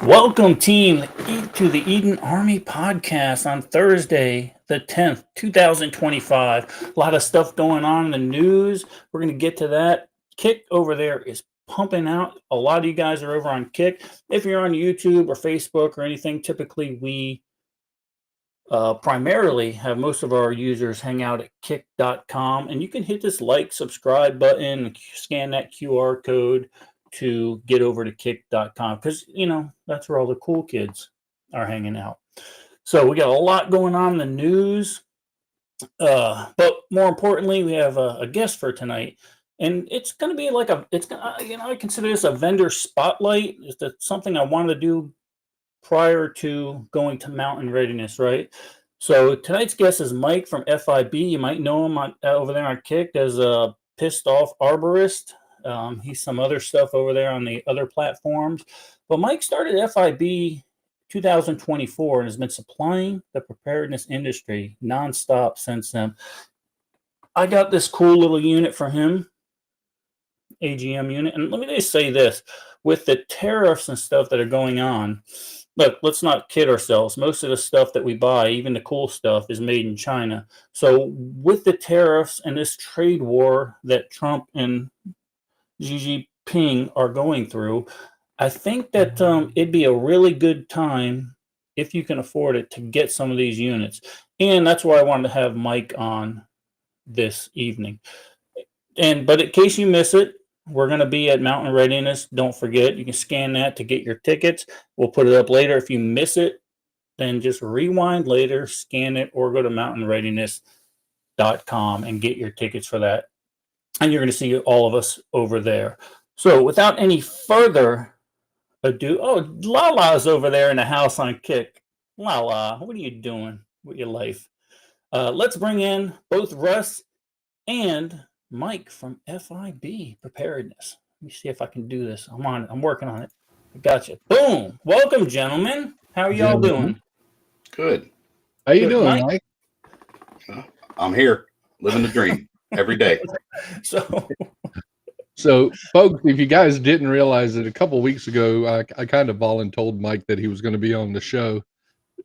Welcome, team, to the Eden Army podcast on Thursday, the 10th, 2025. A lot of stuff going on in the news. We're going to get to that. Kick over there is pumping out. A lot of you guys are over on Kick. If you're on YouTube or Facebook or anything, typically we primarily have most of our users hang out at kick.com. And you can hit this like, subscribe button, scan that QR code to get over to kick.com because, that's where all the cool kids are hanging out. So we got a lot going on in the news. But more importantly, we have a guest for tonight. And it's going to be like I consider this a vendor spotlight. It's something I wanted to do prior to going to Mountain Readiness, right? So tonight's guest is Mike from FiB. You might know him over there on Kick as a pissed off arborist. He's some other stuff over there on the other platforms. But Mike started FiB 2024 and has been supplying the preparedness industry nonstop since then. I got this cool little unit for him, AGM unit. And let me just say this, with the tariffs and stuff that are going on, look, let's not kid ourselves. Most of the stuff that we buy, even the cool stuff, is made in China. So with the tariffs and this trade war that Trump and Xi Jinping are going through, I think that it'd be a really good time, if you can afford it, to get some of these units. And that's why I wanted to have Mike on this evening. But in case you miss it, we're going to be at Mountain Readiness. Don't forget, you can scan that to get your tickets. We'll put it up later. If you miss it, then just rewind later, scan it, or go to mountainreadiness.com and get your tickets for that. And you're going to see all of us over there. So without any further ado, Lala's over there in the house on Kick. Lala, what are you doing with your life? Let's bring in both Russ and Mike from FiB Preparedness. Let me see if I can do this. I'm working on it. I got you. Boom. Welcome, gentlemen. How are y'all doing? Good. How you doing, Mike? I'm here, living the dream every day. So, folks, if you guys didn't realize it, a couple of weeks ago, I kind of volunteered Mike that he was going to be on the show,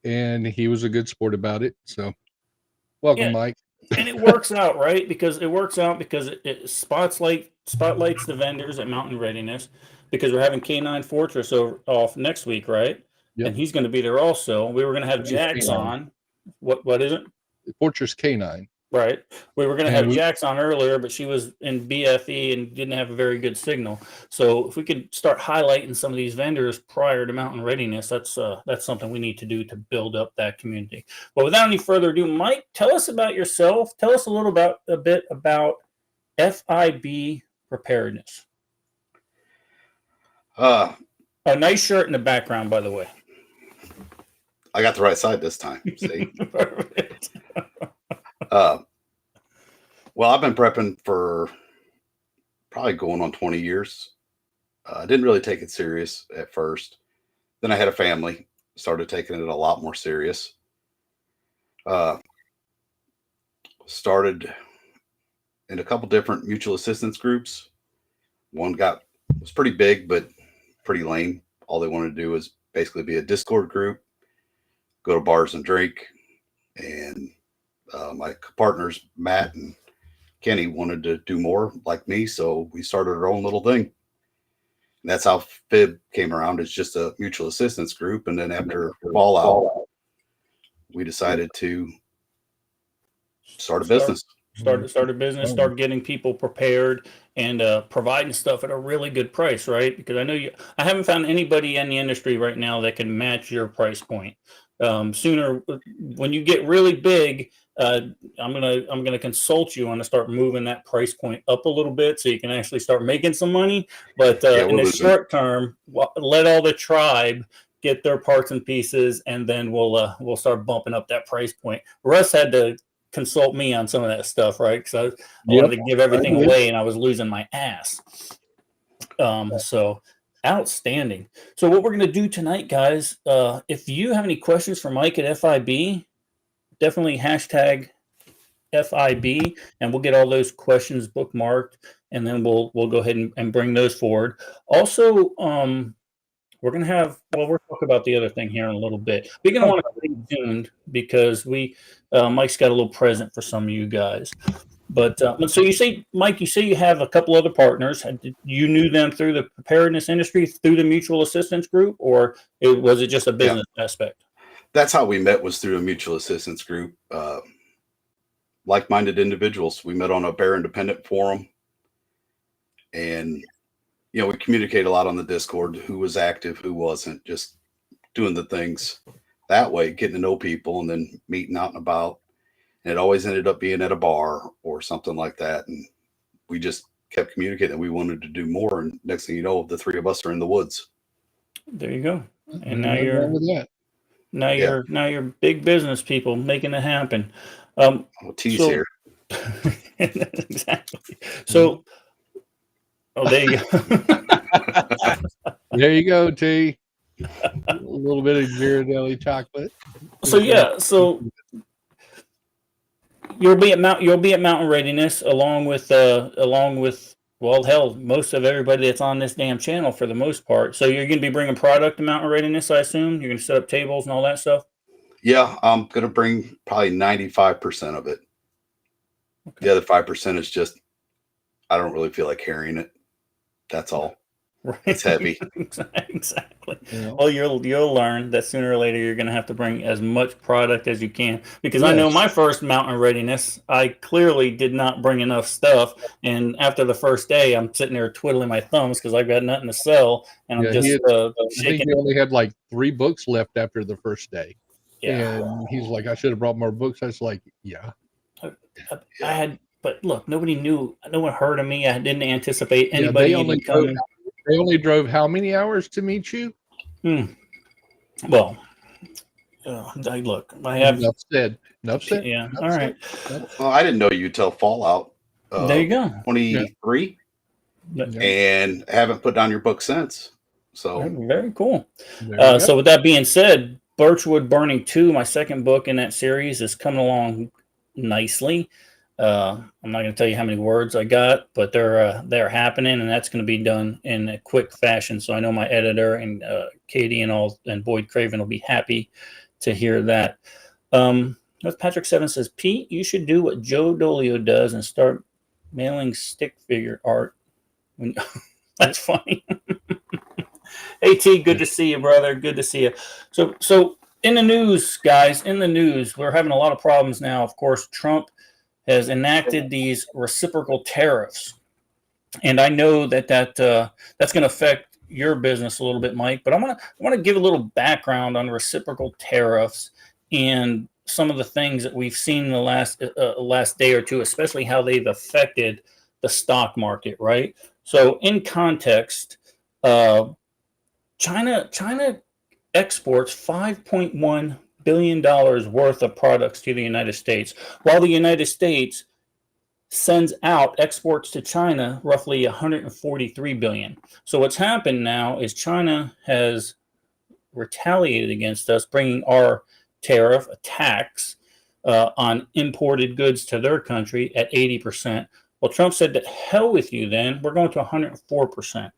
and he was a good sport about it. So, welcome, Mike. And it works out, right? Because it spotlights the vendors at Mountain Readiness, because we're having K9 Fortress off next week, right? Yep. And he's going to be there also. We were going to have Jax on. What is it? Fortress K9. Right. We were going to have Jax on earlier, but she was in BFE and didn't have a very good signal. So if we could start highlighting some of these vendors prior to Mountain Readiness, that's something we need to do to build up that community. But without any further ado, Mike, tell us about yourself. Tell us a bit about FiB Preparedness. A nice shirt in the background, by the way. I got the right side this time. See? Perfect. Well, I've been prepping for probably going on 20 years. I didn't really take it serious at first. Then I had a family, started taking it a lot more serious. Started in a couple different mutual assistance groups. One was pretty big, but pretty lame. All they wanted to do was basically be a Discord group, go to bars and drink. And my partners, Matt and Kenny, wanted to do more like me, so we started our own little thing. And that's how FiB came around. It's just a mutual assistance group. And then after Fallout, we decided to start a business. Start a business, start getting people prepared and providing stuff at a really good price, right? Because I haven't found anybody in the industry right now that can match your price point. Sooner, when you get really big, I'm gonna consult you on to start moving that price point up a little bit so you can actually start making some money. But in the short term, let all the tribe get their parts and pieces, and then we'll start bumping up that price point. Russ had to consult me on some of that stuff, right? Because I wanted to give everything away, and I was losing my ass. So outstanding. So what we're going to do tonight, guys, if you have any questions for Mike at FiB, definitely hashtag FiB, and we'll get all those questions bookmarked, and then we'll go ahead and bring those forward. Also, we're going to have, well, we'll talk about the other thing here in a little bit. We're going to want to stay tuned because Mike's got a little present for some of you guys. But so you say, Mike, you say you have a couple other partners. You knew them through the preparedness industry, through the mutual assistance group, or was it just a business aspect? That's how we met, was through a mutual assistance group. Like-minded individuals. We met on a Bear Independent forum, and we communicate a lot on the Discord, who was active, who wasn't, just doing the things that way, getting to know people, and then meeting out and about. And it always ended up being at a bar or something like that. And we just kept communicating. We wanted to do more. And next thing you know, the three of us are in the woods. There you go. And now you're big business people making it happen. T's here. Exactly. So, there you go. There you go, T. A little bit of Ghirardelli chocolate. So you'll be at Mountain Readiness along with well, hell, most of everybody that's on this damn channel for the most part. So you're going to be bringing product to Mountain Readiness, I assume. You're going to set up tables and all that stuff. Yeah, I'm going to bring probably 95% of it. Okay. The other 5% is just, I don't really feel like carrying it. That's all. Right. It's heavy. Exactly. Yeah. Well, you'll learn that sooner or later you're going to have to bring as much product as you can, because I know my first Mountain Readiness, I clearly did not bring enough stuff, and after the first day, I'm sitting there twiddling my thumbs because I've got nothing to sell, and I'm just I think he only had like 3 books left after the first day. Yeah. And he's like, I should have brought more books. I was like, yeah. I had, but look, nobody knew. No one heard of me. I didn't anticipate anybody even coming. They only drove how many hours to meet you? Well, I have enough said. Yeah. Enough all right. Well, I didn't know you till Fallout. There you go. 23, and haven't put down your book since. So very cool. So with that being said, Birchwood Burning 2, my second book in that series, is coming along nicely. I'm not going to tell you how many words I got, but they're happening, and that's going to be done in a quick fashion. So I know my editor and Katie and Boyd Craven will be happy to hear that. Patrick 7 says, Pete, you should do what Joe Dolio does and start mailing stick figure art. That's funny. Hey T, good to see you, brother. Good to see you. So in the news, guys, we're having a lot of problems now. Of course, Trump has enacted these reciprocal tariffs, and I know that's going to affect your business a little bit, Mike. But I want to give a little background on reciprocal tariffs and some of the things that we've seen in the last day or two, especially how they've affected the stock market. Right. So, in context, China exports $5.1 billion worth of products to the United States, while the United States sends out exports to China roughly 143 billion. So what's happened now is China has retaliated against us, bringing our tariff, a tax on imported goods to their country at 80%. Well, Trump said, "To hell with you then, we're going to 104%.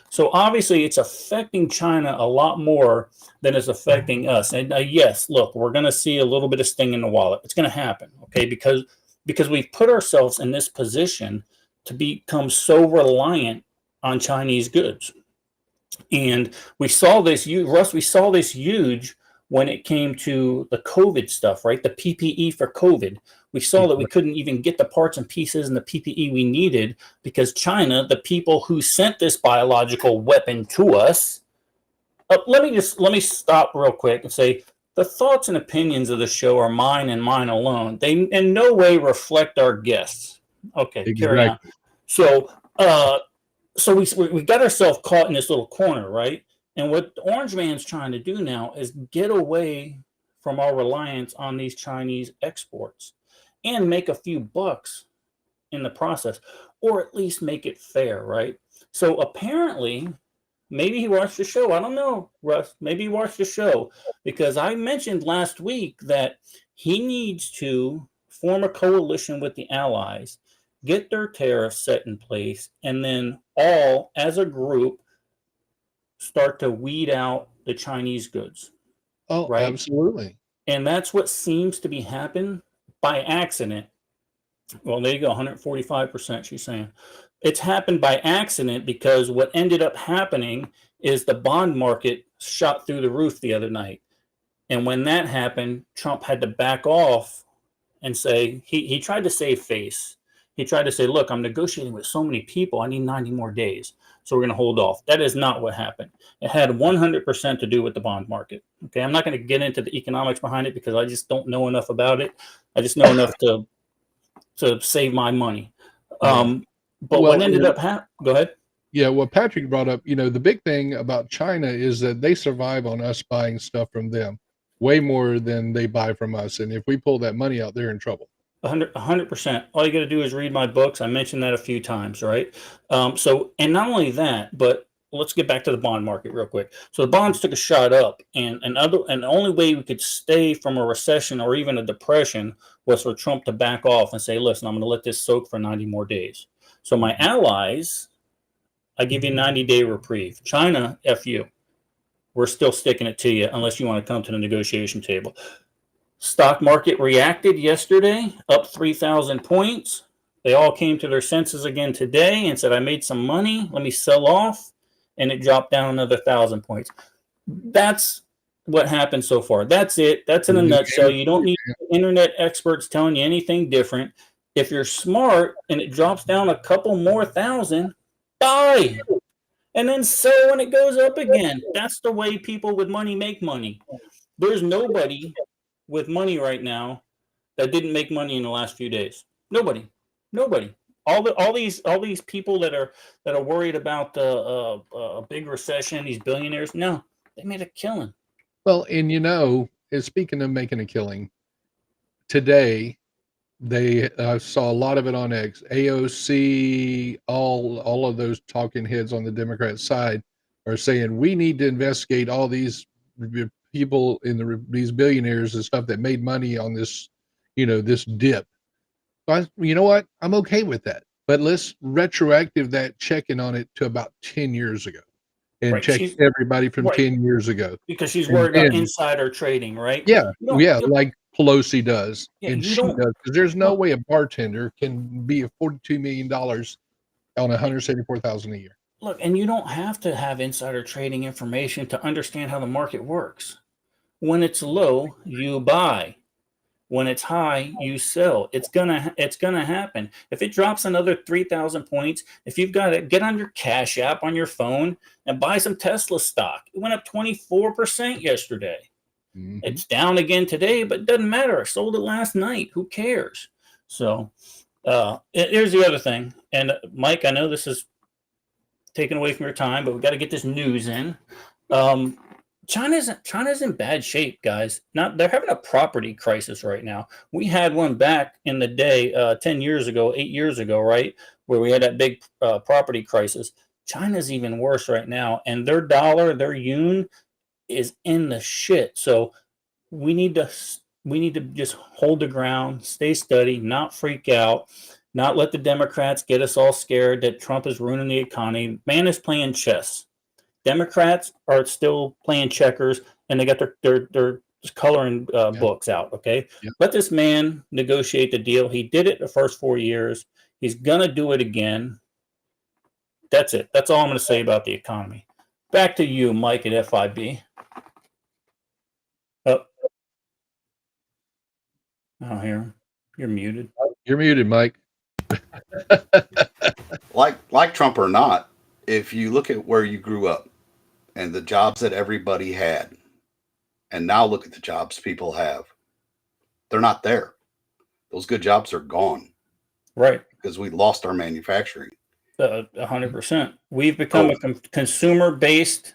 So obviously it's affecting China a lot more than it's affecting us. And yes, look, we're going to see a little bit of sting in the wallet. It's going to happen, okay? Because we've put ourselves in this position to become so reliant on Chinese goods. And we saw this, Russ, huge when it came to the COVID stuff, right? The PPE for COVID. We saw that we couldn't even get the parts and pieces and the PPE we needed because China, the people who sent this biological weapon to us. Let me stop real quick and say the thoughts and opinions of the show are mine and mine alone. They in no way reflect our guests. Okay, exactly. Carry on. So we got ourselves caught in this little corner, right? And what the Orange Man's trying to do now is get away from our reliance on these Chinese exports and make a few bucks in the process, or at least make it fair, right? So apparently, maybe he watched the show. I don't know, Russ. Maybe he watched the show because I mentioned last week that he needs to form a coalition with the allies, get their tariffs set in place, and then all, as a group, start to weed out the Chinese goods. Oh, right? absolutely. And that's what seems to be happening by accident. Well, there you go, 145%, she's saying. It's happened by accident because what ended up happening is the bond market shot through the roof the other night. And when that happened, Trump had to back off and say, he tried to save face. He tried to say, look, I'm negotiating with so many people. I need 90 more days. So we're going to hold off. That is not what happened. It had 100% to do with the bond market. Okay. I'm not going to get into the economics behind it because I just don't know enough about it. I just know enough to save my money. But Well, what ended up go ahead. Yeah, what Patrick brought up, the big thing about China is that they survive on us buying stuff from them way more than they buy from us. And if we pull that money out, they're in trouble. 100%. All you got to do is read my books. I mentioned that a few times, right? And not only that, but let's get back to the bond market real quick. So the bonds took a shot up, and the only way we could stay from a recession or even a depression was for Trump to back off and say, listen, I'm going to let this soak for 90 more days. So my allies, I give you a 90-day reprieve. China, F you. We're still sticking it to you unless you want to come to the negotiation table. Stock market reacted yesterday, up 3,000 points. They all came to their senses again today and said, I made some money. Let me sell off. And it dropped down another 1,000 points. That's what happened so far. That's it. That's in a nutshell. You don't need internet experts telling you anything different. If you're smart and it drops down a couple more thousand, buy. And then sell when it goes up again. That's the way people with money make money. There's nobody with money right now that didn't make money in the last few days. Nobody. All these people that are worried about a big recession, these billionaires, no, they made a killing. Well, and speaking of making a killing, today they saw a lot of it on X. AOC, all of those talking heads on the Democrat side are saying we need to investigate all these people in these billionaires and stuff that made money on this, this dip. So you know what? I'm okay with that. But let's retroactive that checking on it to about 10 years ago and check everybody from 10 years ago. Because she's worried about insider trading, right? Yeah. Like Pelosi does. And she does. Because there's no way a bartender can be a $42 million on $174,000 a year. Look, and you don't have to have insider trading information to understand how the market works. When it's low, you buy. When it's high, you sell. It's gonna happen. If it drops another 3,000 points, if you've got to get on your Cash App on your phone and buy some Tesla stock. It went up 24% yesterday. Mm-hmm. It's down again today, but it doesn't matter. I sold it last night. Who cares? So here's the other thing. And Mike, I know this is taken away from your time, but we got to get this news in. China's in bad shape, guys. They're having a property crisis right now. We had one back in the day, 8 years ago, right, where we had that big property crisis. China's even worse right now, and their dollar, their yuan, is in the shit. So we need to just hold the ground, stay steady, not freak out. Not let the Democrats get us all scared that Trump is ruining the economy. Man is playing chess. Democrats are still playing checkers, and they got their coloring books out, okay? Yep. Let this man negotiate the deal. He did it the first 4 years. He's going to do it again. That's it. That's all I'm going to say about the economy. Back to you, Mike at FiB. Oh, here. You're muted. You're muted, Mike. like Trump or not, if you look at where you grew up and the jobs that everybody had, and now look at the jobs people have, they're not there. Those good jobs are gone. Right. Because we lost our manufacturing. 100%. We've become a consumer-based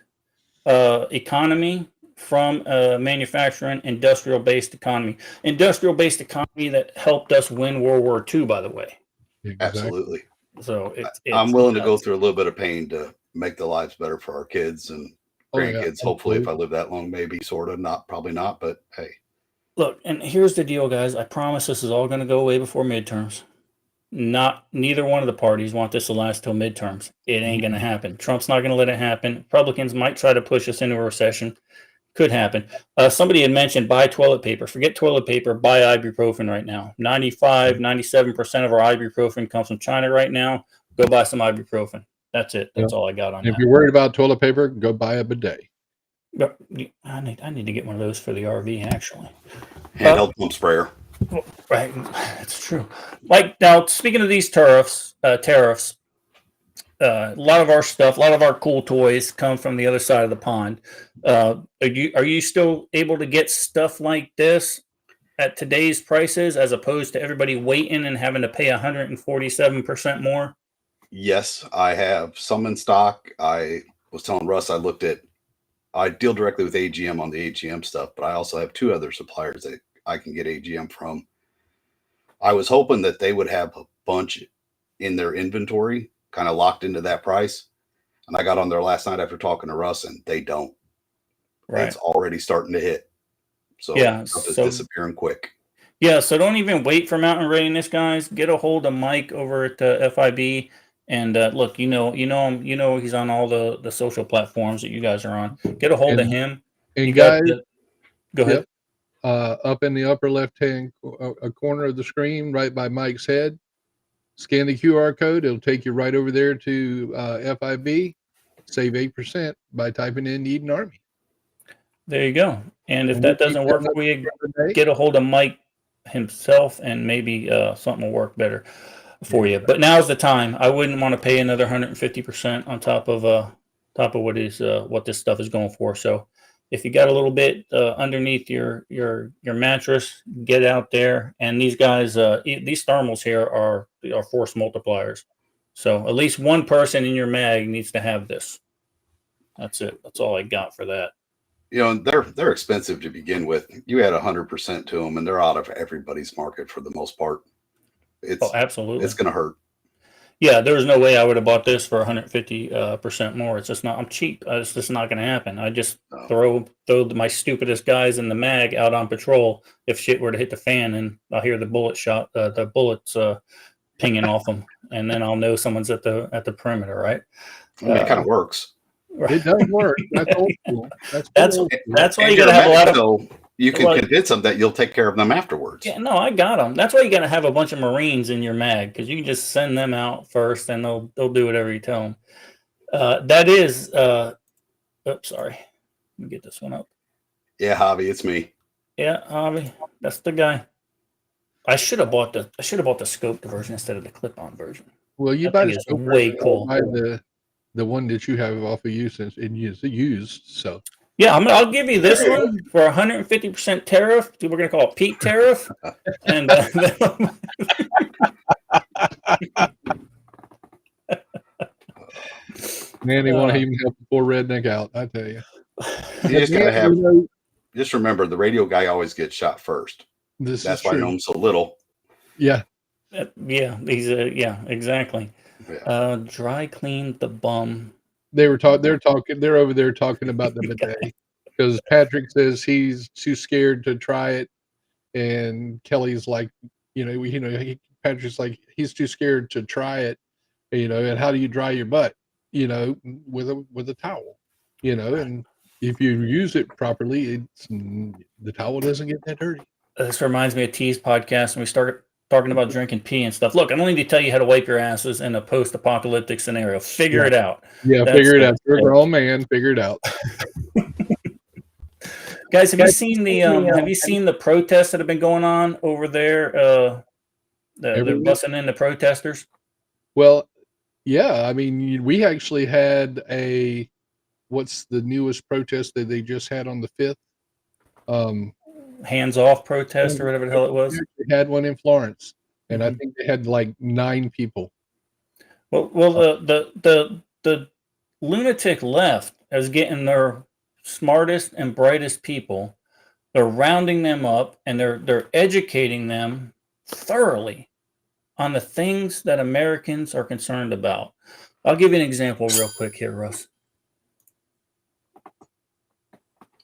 economy from a manufacturing, industrial-based economy. Industrial-based economy that helped us win World War II, by the way. Exactly. Absolutely. So I'm willing to go through a little bit of pain to make the lives better for our kids and grandkids. Hopefully, if I live that long, maybe, sort of, probably not, but hey. Look, and here's the deal, guys. I promise this is all going to go away before midterms. neither one of the parties want this to last till midterms. It ain't going to happen. Trump's not going to let it happen. Republicans might try to push us into a recession. Could happen. Somebody had mentioned buy toilet paper. Forget toilet paper. Buy ibuprofen right now. 97% of our ibuprofen comes from China right now. Go buy some ibuprofen. That's it. That's all I got on that. If you're worried about toilet paper, go buy a bidet. But I need to get one of those for the RV, actually. Handheld pump sprayer. Right, that's true. Like now, speaking of these tariffs, a lot of our stuff, a lot of our cool toys come from the other side of the pond. Are you still able to get stuff like this at today's prices, as opposed to everybody waiting and having to pay 147% more? Yes, I have some in stock. I was telling Russ I deal directly with AGM on the AGM stuff, but I also have 2 other suppliers that I can get AGM from. I was hoping that they would have a bunch in their inventory, kind of locked into that price. And I got on there last night after talking to Russ, and they don't. Right. It's already starting to hit. So yeah, stuff is disappearing quick. Yeah, so don't even wait for Mountain Readiness, guys. Get a hold of Mike over at FiB. And look, you know him. You know he's on all the social platforms that you guys are on. Get a hold of him. And guys, go ahead. Yep, up in the upper left-hand corner of the screen, right by Mike's head, scan the QR code. It'll take you right over there to FiB. Save 8% by typing in "Need an Army." There you go. And if that doesn't work for you, get a hold of Mike himself, and maybe something will work better for you. But now's the time. I wouldn't want to pay another 150% on top of what this stuff is going for. So if you got a little bit underneath your mattress, get out there. And these guys, these thermals here are force multipliers. So at least one person in your mag needs to have this. That's it. That's all I got for that. You know, they're expensive to begin with. You add 100% to them, and they're out of everybody's market for the most part. Absolutely. It's going to hurt. Yeah, there's no way I would have bought this for 150% more. It's just not. I'm cheap. It's just not going to happen. I just throw my stupidest guys in the mag out on patrol if shit were to hit the fan, and I'll hear the bullets pinging off them, and then I'll know someone's at the perimeter, right? It kind of works. It does work. That's old school. That's why you got to have a lot of. So you can convince them that you'll take care of them afterwards. Yeah, no, I got them. That's why you got to have a bunch of Marines in your mag, because you can just send them out first, and they'll do whatever you tell them. That is. Oops, sorry. Let me get this one up. Yeah, Javi, it's me. Yeah, Javi, that's the guy. I should have bought the scoped version instead of the clip-on version. Well, you buy the scope way cool. Buy the one that you have off of you since it is used. So yeah, I'll give you this one for 150% tariff. We're gonna call it peak tariff. And man, they want to even help the poor redneck out. I tell you. You just gotta have. Just remember, the radio guy always gets shot first. That's why I know him so little. Yeah. Yeah, he's exactly. Yeah. Dry clean the bum. They're over there talking about the bidet because Patrick says he's too scared to try it, and Kelly's like, Patrick's like, he's too scared to try it, and how do you dry your butt? With a towel, and if you use it properly, the towel doesn't get that dirty. This reminds me of T's podcast, and we started talking about drinking pee and stuff. Look, I don't need to tell you how to wipe your asses in a post-apocalyptic scenario. Figure it out. Yeah, figure it out. You're a grown man. Figure it out. Guys, have you seen the protests that have been going on over there? They're busting in the protesters. Well, yeah. I mean, we actually had what's the newest protest that they just had on the 5th? Hands off protest or whatever the hell it was. They had one in Florence, and I think they had like 9 people. Well, the lunatic left is getting their smartest and brightest people. They're rounding them up, and they're educating them thoroughly on the things that Americans are concerned about. I'll give you an example real quick here, Russ.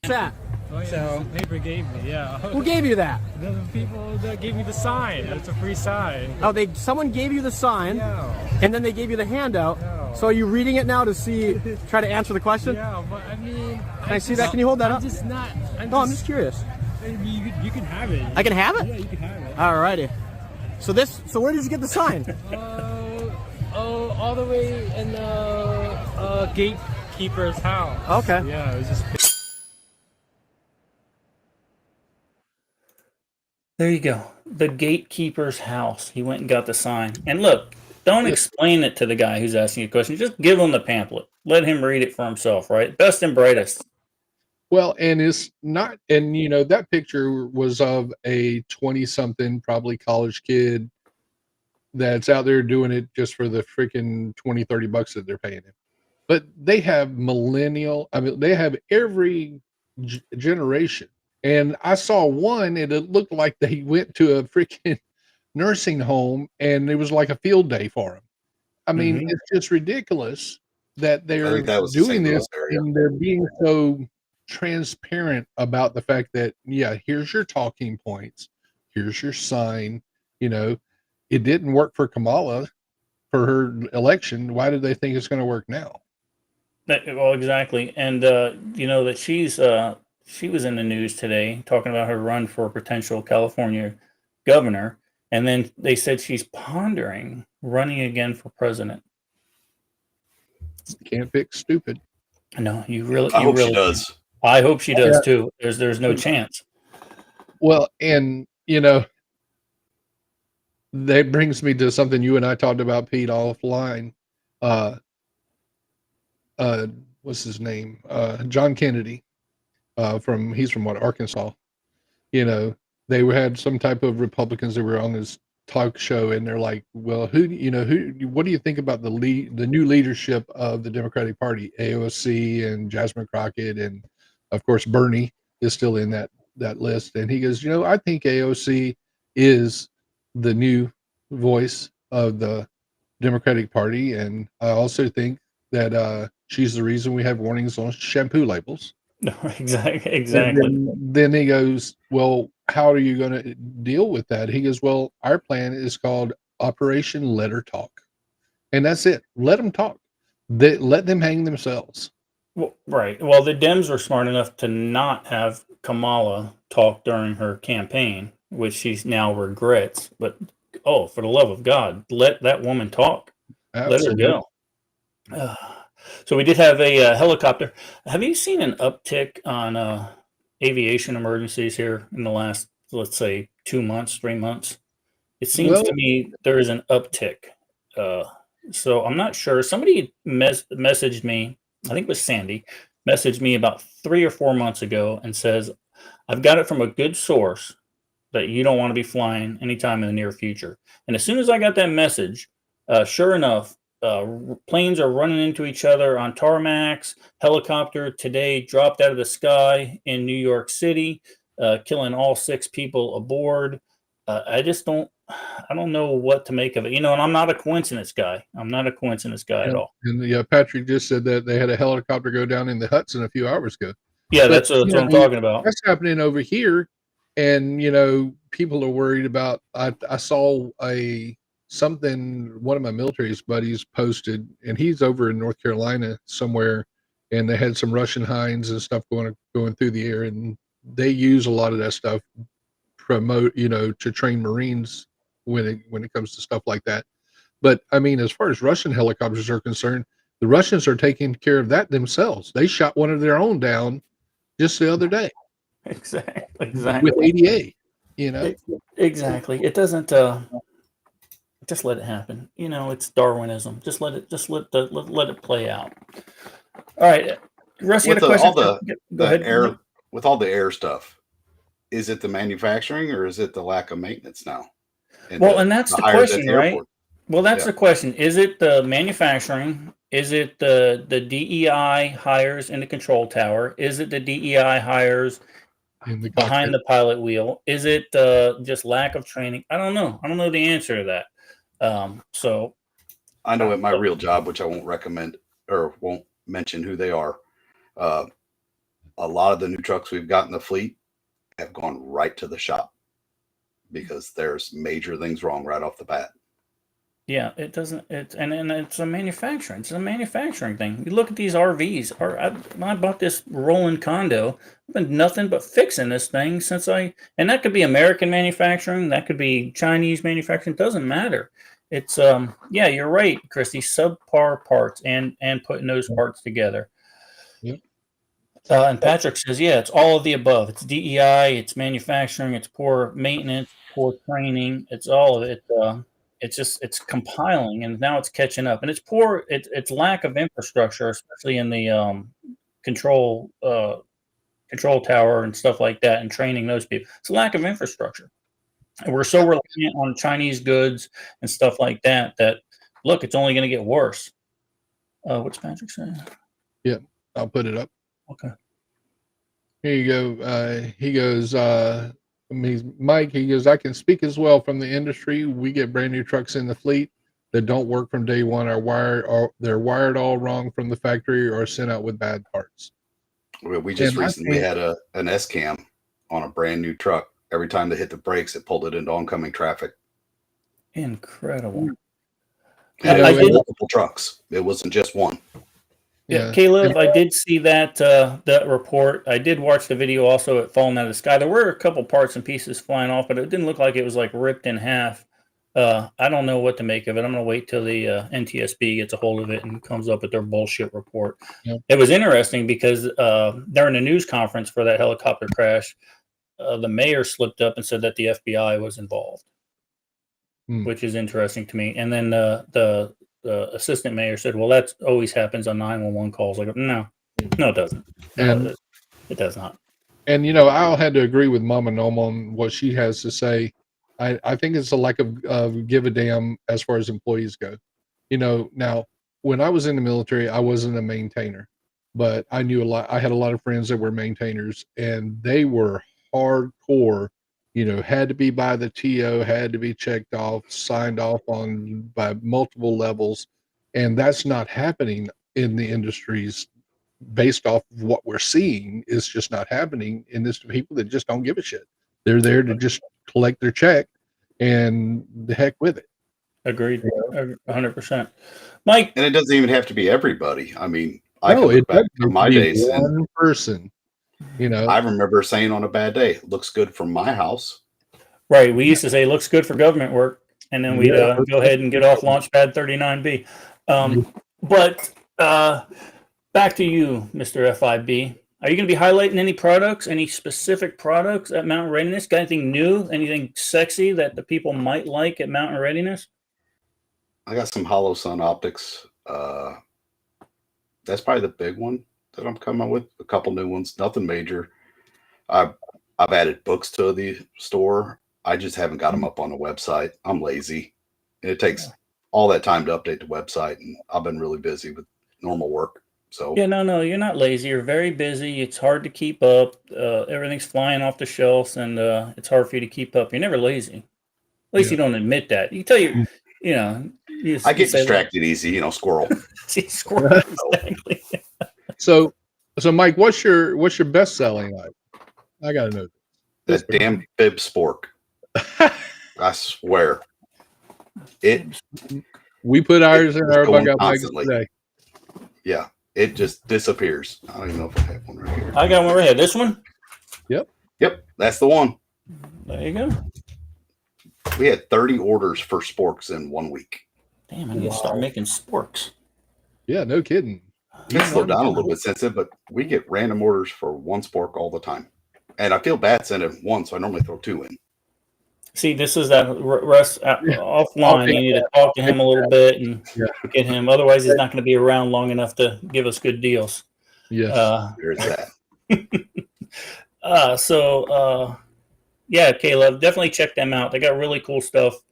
Fat. Oh, yeah, So the paper gave me, yeah. who gave you that? The people that gave me the sign. It's a free sign. Oh, someone gave you the sign, Yeah. and then they gave you the handout. No. So are you reading it now to try to answer the question? Yeah, but I mean... Can I see that? Can you hold that I'm up? just not... No, I'm just curious. You can have it. I can have Yeah, it? you can have it. Alrighty. So where did you get the sign? All the way in the gatekeeper's house. Okay. Yeah, it was just... There you go. The gatekeeper's house. He went and got the sign. And look, don't explain it to the guy who's asking you a question. Just give him the pamphlet. Let him read it for himself, right? Best and brightest. Well, and it's not, and that picture was of a 20-something, probably college kid that's out there doing it just for the freaking 20, 30 bucks that they're paying him. But they have they have every generation. And I saw one, and it looked like they went to a freaking nursing home, and it was like a field day for them. I mean, it's just ridiculous that they're doing this, and they're being so transparent about the fact that, yeah, here's your talking points, here's your sign. It didn't work for Kamala for her election. Why do they think it's going to work now? Well, exactly. And that she was in the news today talking about her run for potential California governor, and then they said she's pondering running again for president. Can't fix stupid. No, you really. I hope she does. I hope she does too. There's no chance. Well, and that brings me to something you and I talked about, Pete, offline. What's his name? John Kennedy. He's from Arkansas. They had some type of Republicans that were on this talk show, and they're like, well, what do you think about the new leadership of the Democratic Party? AOC and Jasmine Crockett, and of course Bernie is still in that list. And he goes, I think AOC is the new voice of the Democratic Party, and I also think that she's the reason we have warnings on shampoo labels. No, exactly. Then he goes, well, how are you going to deal with that? He goes, well, our plan is called Operation Let Her Talk. And that's it. Let them talk. Let them hang themselves. Well, right. Well, the Dems were smart enough to not have Kamala talk during her campaign, which she now regrets. But, for the love of God, let that woman talk. Absolutely. Let her go. So we did have a helicopter. Have you seen an uptick on aviation emergencies here in the last, let's say, 2 months, 3 months? It seems to me there is an uptick. So I'm not sure. Somebody messaged me, I think it was Sandy, messaged me about 3 or 4 months ago and says, I've got it from a good source that you don't want to be flying anytime in the near future. And as soon as I got that message, sure enough, planes are running into each other on tarmacs. Helicopter today dropped out of the sky in New York City, killing all 6 people aboard. I don't know what to make of it. And I'm not a coincidence guy. At all. And Patrick just said that they had a helicopter go down in the Hudson a few hours ago. Yeah, that's what I'm talking about. That's happening over here. And, people are worried about, I saw something one of my military buddies posted, and he's over in North Carolina somewhere, and they had some Russian Hinds and stuff going through the air, and they use a lot of that stuff to train Marines when it comes to stuff like that. But I mean, as far as Russian helicopters are concerned, the Russians are taking care of that themselves. They shot one of their own down just the other day. Exactly. With ADA, Exactly. It doesn't. Just let it happen. It's Darwinism. Just let it play out. All right, Russ, you got a question? Go ahead. With all the air stuff, is it the manufacturing or is it the lack of maintenance now? And that's the question, right? Well, that's the question. Is it the manufacturing? Is it the DEI hires in the control tower? Is it the DEI hires behind the pilot wheel? Is it just lack of training? I don't know. I don't know the answer to that. So I know at my real job, which I won't recommend or won't mention who they are. a lot of the new trucks we've got in the fleet have gone right to the shop because there's major things wrong right off the bat. Yeah, it doesn't. It's and it's a manufacturing. It's a manufacturing thing. You look at these RVs. When I bought this rolling condo, I've been nothing but fixing this thing since and that could be American manufacturing. That could be Chinese manufacturing. It doesn't matter. It's yeah, you're right, Christy. Subpar parts and putting those parts together. Yep. And Patrick says, yeah, it's all of the above. It's DEI, it's manufacturing, it's poor maintenance, poor training. It's all of it. It's compiling, and now it's catching up, and it's poor. It's lack of infrastructure, especially in the control tower and stuff like that, and training those people. It's a lack of infrastructure, and we're so reliant on Chinese goods and stuff like that. That look, it's only going to get worse. What's Patrick saying? Yeah, I'll put it up. Okay. Here you go. He goes. Mike, he goes, I can speak as well from the industry. We get brand new trucks in the fleet that don't work from day one. They're wired all wrong from the factory or sent out with bad parts. We just recently had an S-cam on a brand new truck. Every time they hit the brakes, it pulled it into oncoming traffic. Incredible. And it was multiple trucks. It wasn't just one. Yeah, Caleb, I did see that report. I did watch the video also at Falling Out of the Sky. There were a couple parts and pieces flying off, but it didn't look like it was like ripped in half. I don't know what to make of it. I'm going to wait till the NTSB gets a hold of it and comes up with their bullshit report. Yep. It was interesting because during the news conference for that helicopter crash, the mayor slipped up and said that the FBI was involved, which is interesting to me. And then the assistant mayor said, well, that always happens on 911 calls. Like, no, it doesn't. And it does not. And, Al had to agree with Mama Noma on what she has to say. I think it's a lack of give a damn as far as employees go. Now, when I was in the military, I wasn't a maintainer, but I knew a lot. I had a lot of friends that were maintainers, and they were hardcore. Had to be by the TO, had to be checked off, signed off on by multiple levels. And that's not happening in the industries based off of what we're seeing. It's just not happening. And it's people that just don't give a shit. They're there to just collect their check and the heck with it. Agreed. 100%. Mike. And it doesn't even have to be everybody. I mean, it back to my days. One person. I remember saying on a bad day, looks good from my house. Right. We used to say looks good for government work, and then we'd go ahead and get off Launchpad 39B. But back to you, Mr. FIB. Are you going to be highlighting any products, any specific products at Mountain Readiness? Got anything new, anything sexy that the people might like at Mountain Readiness? I got some Hollow Sun optics. That's probably the big one that I'm coming with. A couple new ones, nothing major. I've added books to the store. I just haven't got them up on the website. I'm lazy. And it takes all that time to update the website, and I've been really busy with normal work. So no, you're not lazy. You're very busy. It's hard to keep up. Everything's flying off the shelves, and it's hard for you to keep up. You're never lazy. At least you don't admit that. You tell you I get distracted easy, squirrel. See, squirrel, exactly. So Mike, what's your best selling item? I gotta know. That damn FiB Spork. I swear. We put ours in our bug out bag constantly. today. Yeah, it just disappears. I don't even know if I have one right here. I got one right here. This one? Yep, that's the one. There you go. We had 30 orders for sporks in 1 week. Damn, I need to start making sporks. Yeah, no kidding. It's slowed down a little bit since then, but we get random orders for one spork all the time. And I feel bad sending one, so I normally throw two in. See, this is that Russ offline. You need to talk to him a little bit and get him. Otherwise, he's not going to be around long enough to give us good deals. Yes. There's that. Yeah, Caleb, definitely check them out. They got really cool stuff,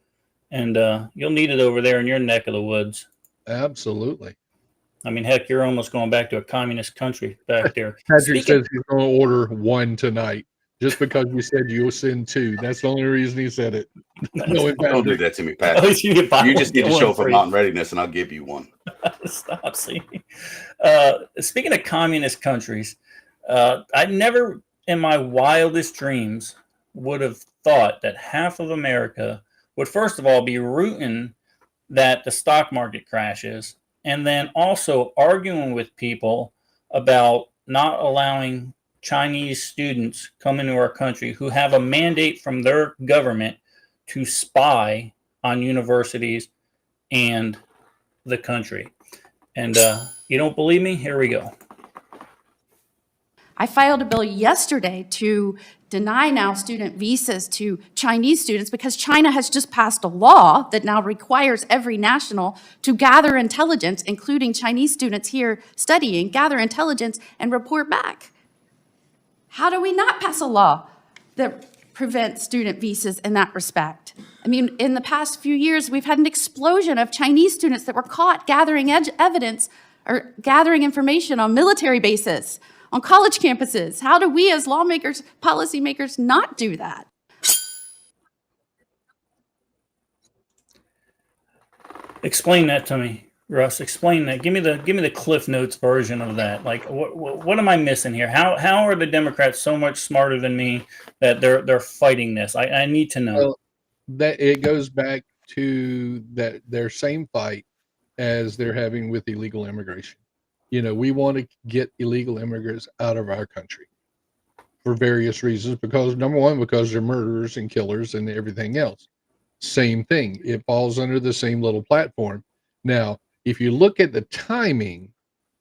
and you'll need it over there in your neck of the woods. Absolutely. I mean, heck, you're almost going back to a communist country back there. Patrick says he's going to order one tonight just because you said you'll send two. That's the only reason he said it. No, don't do that to me, Patrick. You just need to show up for Mountain Readiness, and I'll give you one. Stop. See. Speaking of communist countries, I never, in my wildest dreams, would have thought that half of America would, first of all, be rooting that the stock market crashes, and then also arguing with people about not allowing Chinese students come into our country who have a mandate from their government to spy on universities and the country. And you don't believe me? Here we go. I filed a bill yesterday to deny now student visas to Chinese students because China has just passed a law that now requires every national to gather intelligence, including Chinese students here studying, gather intelligence and report back. How do we not pass a law that prevents student visas in that respect? I mean, in the past few years, we've had an explosion of Chinese students that were caught gathering evidence or gathering information on military bases, on college campuses. How do we as lawmakers, policymakers not do that? Explain that to me, Russ. Explain that. Give me the Cliff Notes version of that. Like, what am I missing here? How are the Democrats so much smarter than me that they're fighting this? I need to know. Well, that it goes back to that their same fight as they're having with illegal immigration. You know, we want to get illegal immigrants out of our country for various reasons, because number one, because they're murderers and killers and everything else. Same thing. It falls under the same little platform. Now, if you look at the timing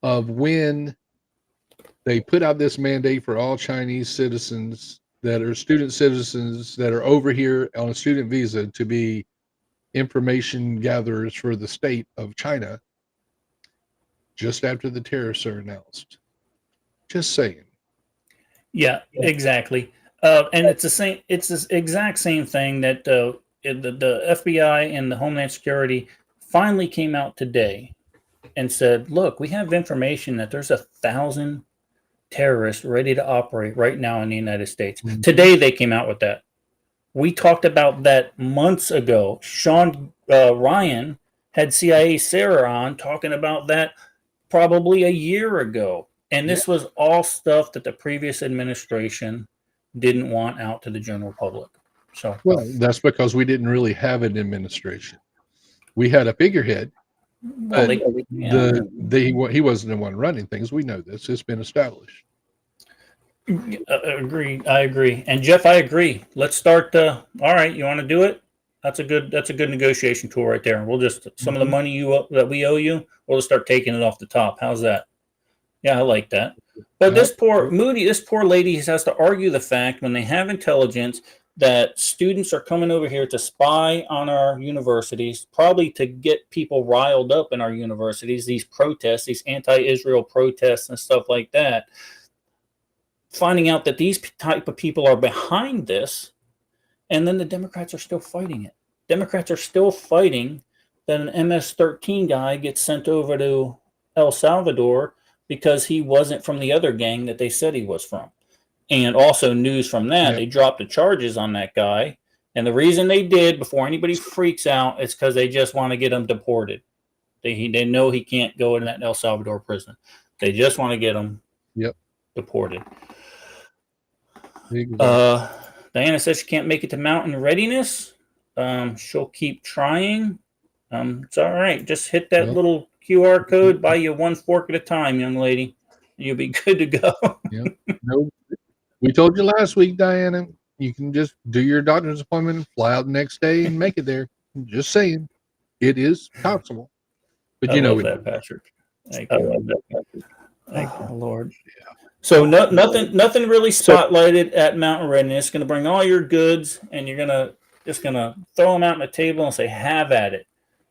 of when they put out this mandate for all Chinese citizens that are student citizens that are over here on a student visa to be information gatherers for the state of China, just after the tariffs are announced. Just saying. Yeah, exactly. And it's the same. It's the exact same thing that the FBI and the Homeland Security finally came out today and said, "Look, we have information that there's 1,000 terrorists ready to operate right now in the United States." Mm-hmm. Today they came out with that. We talked about that months ago. Sean Ryan had CIA Sarah on talking about that probably a year ago. And this was all stuff that the previous administration didn't want out to the general public. So, well, that's because we didn't really have an administration. We had a figurehead, but he wasn't the one running things. We know this. It's been established. Agreed. I agree. And Jeff, I agree. Let's start. All right, you want to do it? That's a good negotiation tool right there. We'll just some of the money that we owe you, we'll just start taking it off the top. How's that? Yeah, I like that. But this poor lady has to argue the fact when they have intelligence that students are coming over here to spy on our universities, probably to get people riled up in our universities, these protests, these anti-Israel protests and stuff like that. Finding out that these type of people are behind this, and then the Democrats are still fighting it. Democrats are still fighting that an MS-13 guy gets sent over to El Salvador because he wasn't from the other gang that they said he was from. And also news from that, they dropped the charges on that guy. And the reason they did, before anybody freaks out, is because they just want to get him deported. They know he can't go in that El Salvador prison. They just want to get him deported. Exactly. Diana says she can't make it to Mountain Readiness. She'll keep trying. It's all right. Just hit that little QR code, buy you one fork at a time, young lady. You'll be good to go. No, we told you last week, Diana, you can just do your doctor's appointment, fly out the next day and make it there. Just saying. It is possible. But I love that, Patrick. Thank you. Thank you, Lord. Yeah. So nothing really spotlighted at Mountain Readiness. Going to bring all your goods, and you're just gonna throw them out on the table and say, "Have at it."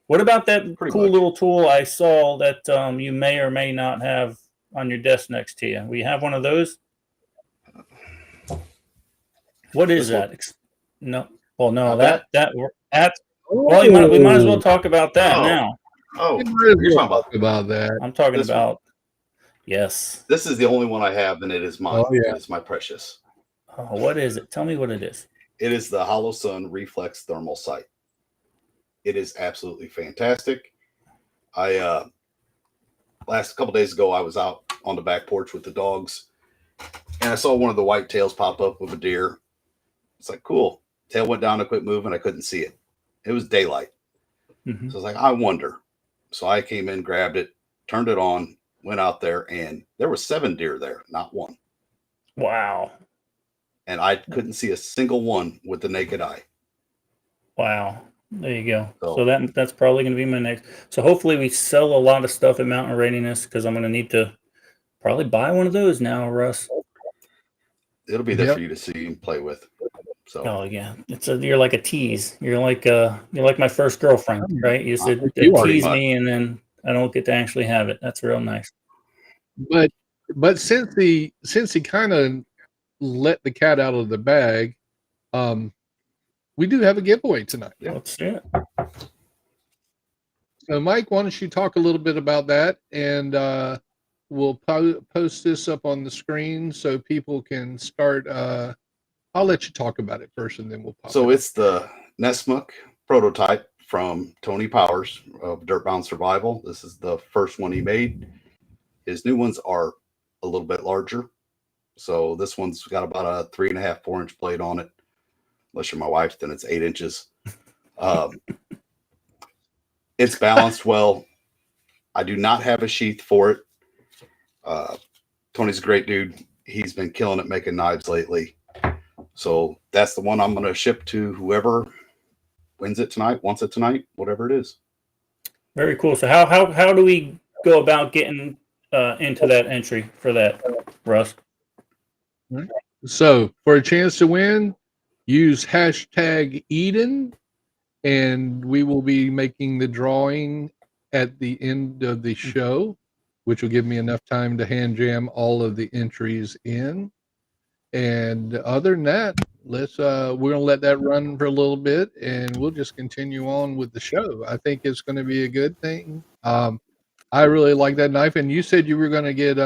What about that little tool I saw that you may or may not have on your desk next to you? We have one of those. What is that? No. Well, no. Well, we might as well talk about that now. Oh, you're talking about that. I'm talking about. Yes. This is the only one I have, and it is mine. Oh, yeah. It's my precious. Oh, what is it? Tell me what it is. It is the Hollow Sun Reflex Thermal Sight. It is absolutely fantastic. I last couple days ago, I was out on the back porch with the dogs, And I saw one of the white tails pop up of a deer. It's like, cool. Tail went down, I quit moving. I couldn't see it. It was daylight. Mhm. So I was like, I wonder. So I came in, grabbed it, turned it on, went out there, and there were 7 deer there, not one. Wow. And I couldn't see a single one with the naked eye. Wow. There you go. So- So that's probably going to be my next. So hopefully we sell a lot of stuff at Mountain Readiness, because I'm going to need to probably buy one of those now, Russ. It'll be there Yep. for you to see and play with. So Oh yeah, you're like a tease. You're like my first girlfriend, right? You said You already tease might. me, and then I don't get to actually have it. That's real nice. But since he kind of let the cat out of the bag, we do have a giveaway tonight. Yeah. Let's see it. So, Mike, why don't you talk a little bit about that, and we'll post this up on the screen so people can start. I'll let you talk about it first, and then we'll pop So it. it's the Nessmuk prototype from Tony Powers of Dirtbound Survival. This is the first one he made. His new ones are a little bit larger. So this one's got about a 3.5, 4-inch blade on it. Unless you're my wife, then it's 8 inches. It's balanced well. I do not have a sheath for it. Tony's a great dude. He's been killing it making knives lately. So that's the one I'm going to ship to whoever wins it tonight, wants it tonight, whatever it is. Very cool. So how do we go about getting into that entry for that, Russ? So, for a chance to win, use hashtag Eden, and we will be making the drawing at the end of the show, which will give me enough time to hand jam all of the entries in. And other than that, we're gonna let that run for a little bit, and we'll just continue on with the show. I think it's going to be a good thing. I really like that knife, and you said you were going to get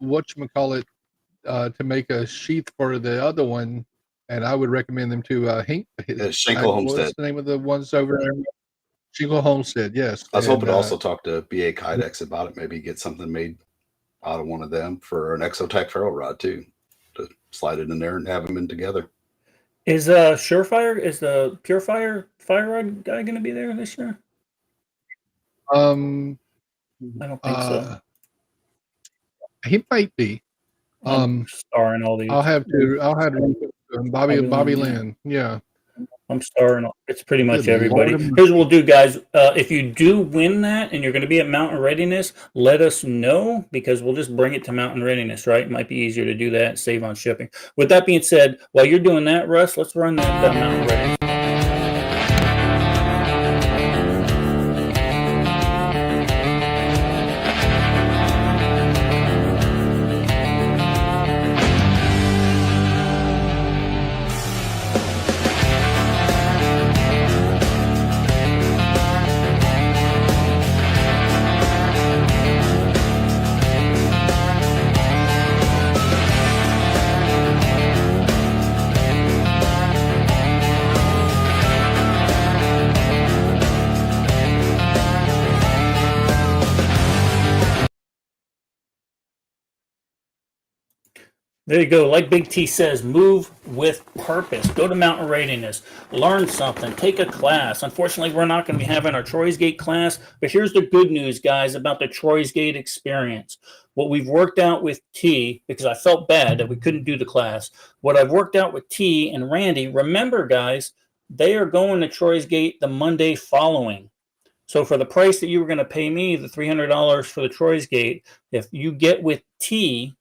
whatchamacallit, to make a sheath for the other one, and I would recommend them to Schenkel Homestead. What's the name of the ones over there? Schenkel Homestead, yes. I was hoping to And, also talk to BA Kydex about it, maybe get something made out of one of them for an Exotac ferro rod too, to slide it in there and have them in together. Is Surefire, is the Purefire fire rod guy going to be there this year? I don't think so. He might be. I'm starring all these. I'll have to Bobby Bobby Lynn. Yeah. I'm starring. It's pretty much Good everybody. Lord. Here's what we'll do, guys. If you do win that and you're going to be at Mountain Readiness, let us know, because we'll just bring it to Mountain Readiness, right? It might be easier to do that, save on shipping. With that being said, while you're doing that, Russ, let's run that Mountain Readiness. There you go. Like Big T says, move with purpose. Go to Mountain Readiness. Learn something. Take a class. Unfortunately, we're not going to be having our Troy's Gate class, but here's the good news, guys, about the Troy's Gate experience. What we've worked out with T, because I felt bad that we couldn't do the class, what I've worked out with T and Randy, remember, guys, they are going to Troy's Gate the Monday following. So for the price that you were going to pay me, the $300 for the Troy's Gate, if you get with T,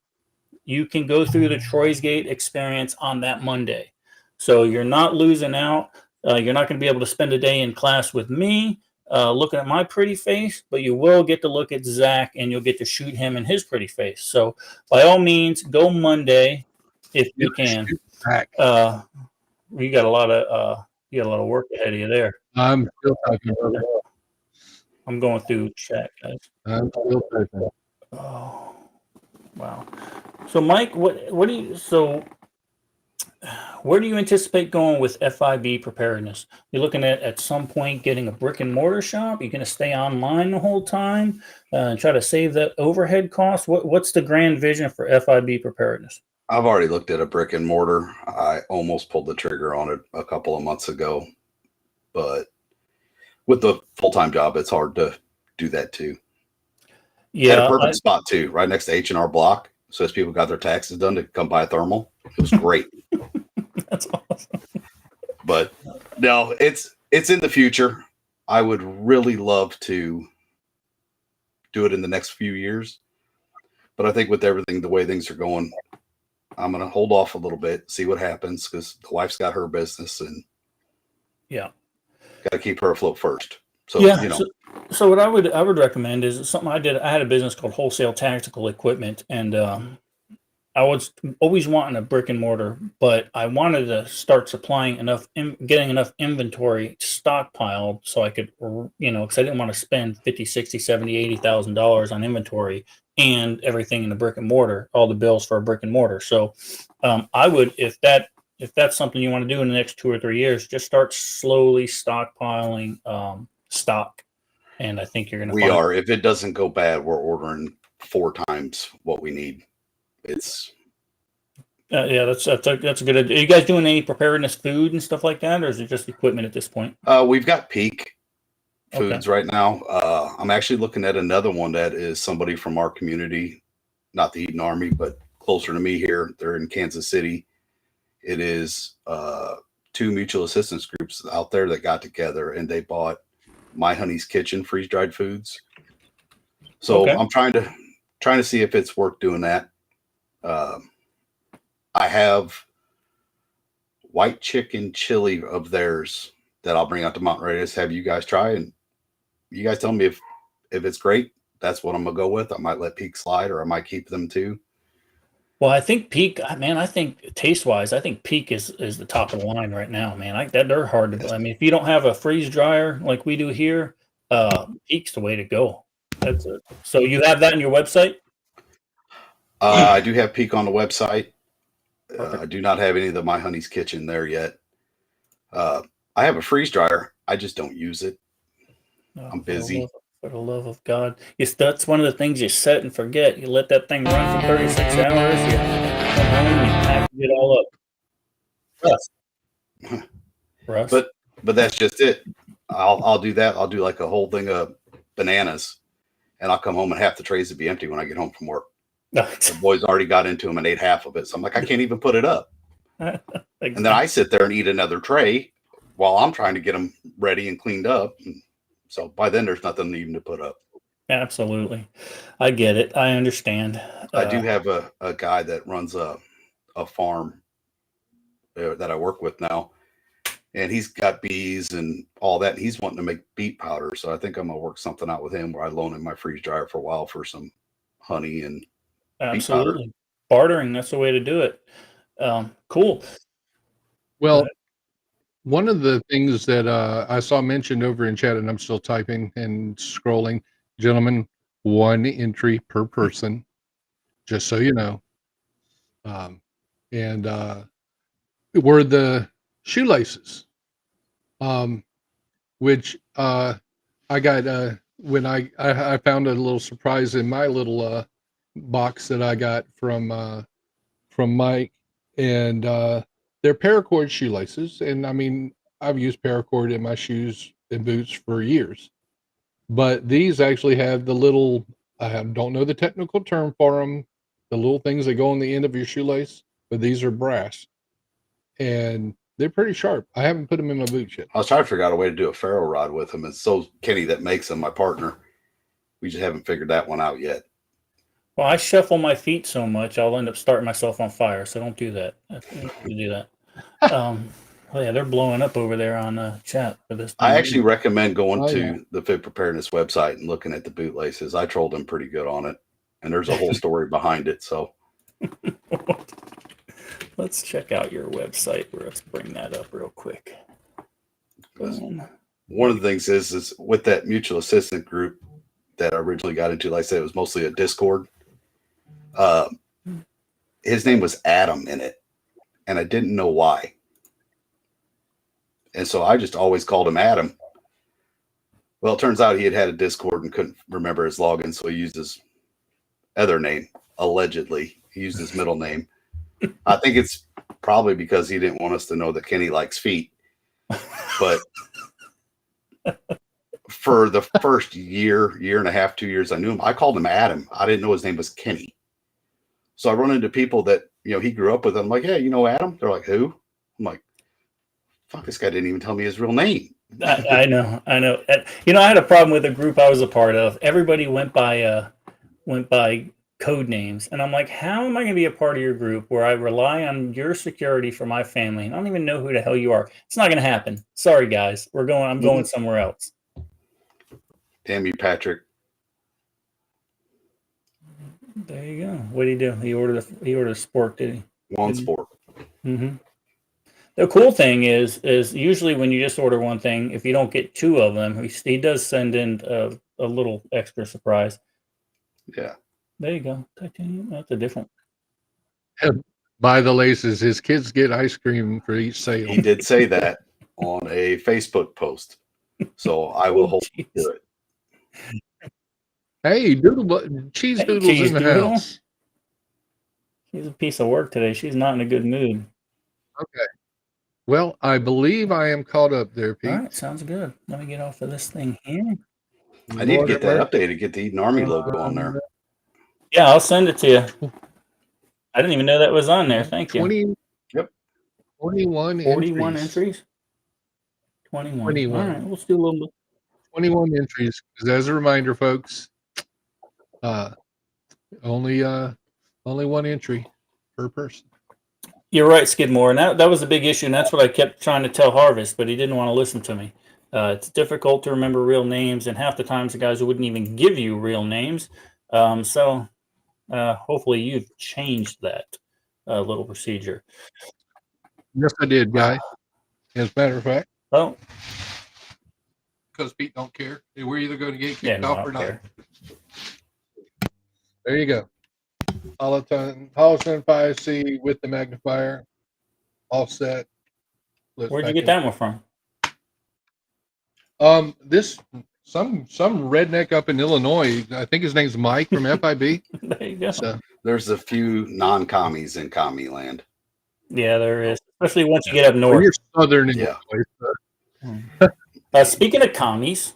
you can go through the Troy's Gate experience on that Monday. So you're not losing out. You're not going to be able to spend a day in class with me looking at my pretty face, but you will get to look at Zach, and you'll get to shoot him in his pretty face. So by all means, go Monday if you can. You got a lot of work ahead of you there. I'm still talking about it. I'm going through chat, guys. I'm still talking. Oh, wow. So Mike, what do you, so where do you anticipate going with FiB Preparedness? You're looking at some point getting a brick and mortar shop? You're going to stay online the whole time and try to save that overhead cost? What's the grand vision for FiB Preparedness? I've already looked at a brick and mortar. I almost pulled the trigger on it a couple of months ago, but with the full-time job, it's hard to do that too. Yeah, had a perfect spot too, right next to H&R Block. So as people got their taxes done to come buy a thermal, it was great. That's awesome. But no, it's in the future. I would really love to do it in the next few years. But I think with everything, the way things are going, I'm going to hold off a little bit, see what happens, because the wife's got her business and yeah, got to keep her afloat first. So, yeah. you know, so what I would recommend is something I did. I had a business called Wholesale Tactical Equipment, and I was always wanting a brick and mortar, but I wanted to start supplying getting enough inventory stockpiled so I could, because I didn't want to spend $50, $60, $70, $80,000 on inventory and everything in the brick and mortar, all the bills for a brick and mortar. So I would, if that's something you want to do in the next 2 or 3 years, just start slowly stockpiling stock. And I think you're going to if it doesn't go bad, we're ordering 4 times what we need. It's yeah, that's a good idea. Are you guys doing any preparedness food and stuff like that, or is it just equipment at this point? we've got Peak Foods right now. I'm actually looking at another one that is somebody from our community, not the Eden Army, but closer to me here. They're in Kansas City. It is 2 mutual assistance groups out there that got together and they bought My Honey's Kitchen freeze-dried foods. So I'm trying to see if it's worth doing that. I have white chicken chili of theirs that I'll bring out to Mountain Readiness, have you guys try, and you guys tell me if it's great. That's what I'm gonna go with. I might let Peak slide, or I might keep them too. Well, I think Peak, man, I think taste-wise, I think Peak is the top of the line right now, man. They're hard to, I mean, if you don't have a freeze dryer like we do here, Peak's the way to go. That's it. So you have that on your website? I do have Peak on the website. I do not have any of the My Honey's Kitchen there yet. I have a freeze dryer. I just don't use it. I'm busy. For the love of God. That's one of the things you set and forget. You let that thing run for 36 hours, you come home, you package it all up. Rust. But that's just it. I'll do that. I'll do like a whole thing of bananas, and I'll come home and half the trays will be empty when I get home from work. The boys already got into them and ate half of it. So I'm like, I can't even put it up. Exactly. And then I sit there and eat another tray while I'm trying to get them ready and cleaned up. And so by then there's nothing even to put up. Absolutely. I get it. I understand. I do have a guy that runs a farm that I work with now, and he's got bees and all that. And he's wanting to make beet powder. So I think I'm going to work something out with him where I loan him my freeze dryer for a while for some honey and absolutely. Bartering. That's the way to do it. Cool. Well, one of the things that I saw mentioned over in chat, and I'm still typing and scrolling, gentlemen, 1 entry per person, just so you know. And were the shoelaces, which I got when I found a little surprise in my little box that I got from Mike, and they're paracord shoelaces. And I mean, I've used paracord in my shoes and boots for years, but these actually have the little, I don't know the technical term for them, the little things that go on the end of your shoelace, but these are brass and they're pretty sharp. I haven't put them in my boots yet. I was trying to figure out a way to do a ferro rod with them. It's so Kenny that makes them, my partner. We just haven't figured that one out yet. Well, I shuffle my feet so much, I'll end up starting myself on fire. So don't do that. You do that. Yeah, they're blowing up over there on chat for this. I actually recommend going to the FiB Preparedness website and looking at the boot laces. I trolled them pretty good on it, and there's a whole story behind it. So let's check out your website. Let's bring that up real quick. One of the things is with that mutual assistant group that I originally got into, like I said, it was mostly a Discord. His name was Adam in it, and I didn't know why. And so I just always called him Adam. Well, it turns out he had a Discord and couldn't remember his login, so he used his other name, allegedly. He used his middle name. I think it's probably because he didn't want us to know that Kenny likes feet. But for the first year and a half, 2 years I knew him, I called him Adam. I didn't know his name was Kenny. So I run into people that, he grew up with. I'm like, yeah, you know Adam? They're like, who? I'm like, fuck, this guy didn't even tell me his real name. I know. I had a problem with a group I was a part of. Everybody went by code names, and I'm like, how am I going to be a part of your group where I rely on your security for my family, and I don't even know who the hell you are? It's not going to happen. Sorry, guys. I'm going somewhere else. Damn you, Patrick. There you go. What did he do? He ordered a Spork, did he? One Spork. Mm-hmm. The cool thing is usually when you just order one thing, if you don't get two of them, he does send in a little extra surprise. Yeah. There you go. Titanium. That's a different. Buy the laces. His kids get ice cream for each sale. He did say that on a Facebook post. So I will hold to it. Hey, cheese doodles Cheese in the Doodle. house. She's a piece of work today. She's not in a good mood. Okay. Well, I believe I am caught up there, Pete. All right, sounds good. Let me get off of this thing here. I need to get that updated, get the Eden Army logo on there. Yeah, I'll send it to you. I didn't even know that was on there. Thank you. 41 41 entries. entries? 21. 21. All right, let's do a little bit. 21 entries. Because as a reminder, folks, only one entry per person. You're right, Skidmore, and that was a big issue, and that's what I kept trying to tell Harvest, but he didn't want to listen to me. It's difficult to remember real names, and half the times the guys wouldn't even give you real names. So hopefully you've changed that little procedure. Yes, I did, guy. As a matter of fact. Well, because Pete don't care. We're either going to get kicked yeah, no, off I or don't not. care. There you go. Holliston 5C with the magnifier. All set. Where'd you get that one from? This some redneck up in Illinois. I think his name's Mike from FiB. There you go. So, There's a few non-commies in commie land. Yeah, there is. Especially once you get up north. you're southern Yeah. Illinois. Speaking of commies,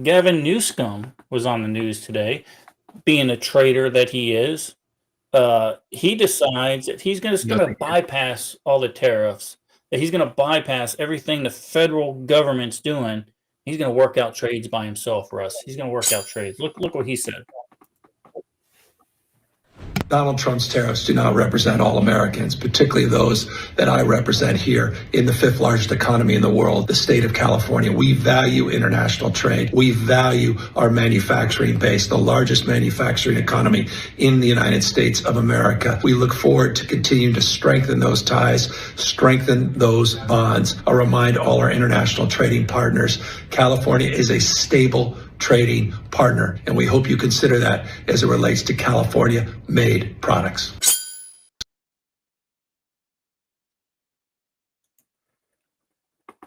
Gavin Newscomb was on the news today. Being a traitor that he is, he decides that he's just going to bypass all the tariffs, that he's going to bypass everything the federal government's doing. He's going to work out trades by himself, Russ. He's going to work out trades. Look what he said. Donald Trump's tariffs do not represent all Americans, particularly those that I represent here in the fifth largest economy in the world, the state of California. We value international trade. We value our manufacturing base, the largest manufacturing economy in the United States of America. We look forward to continuing to strengthen those ties, strengthen those bonds. I'll remind all our international trading partners, California is a stable trading partner, and we hope you consider that as it relates to California-made products.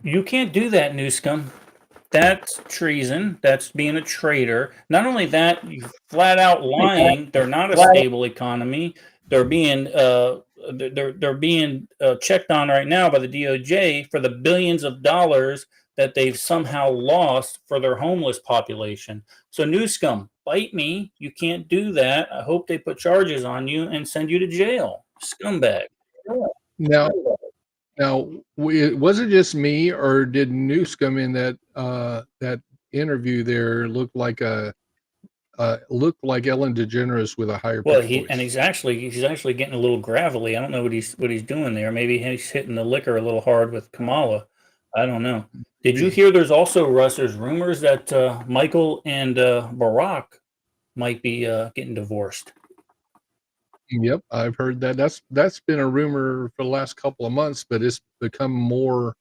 You can't do that, Newscomb. That's treason. That's being a traitor. Not only that, you flat out lying. They're not a stable economy. They're being checked on right now by the DOJ for the billions of dollars that they've somehow lost for their homeless population. So Newscomb, bite me. You can't do that. I hope they put charges on you and send you to jail. Scumbag. Now, was it just me, or did Newscomb in that interview there look like Ellen DeGeneres with a higher Well, voice? he's actually getting a little gravelly. I don't know what he's doing there. Maybe he's hitting the liquor a little hard with Kamala. I don't know. Did you hear there's also, Russ, there's rumors that Michael and Barack might be getting divorced? Yep, I've heard that. That's been a rumor for the last couple of months, but it's become more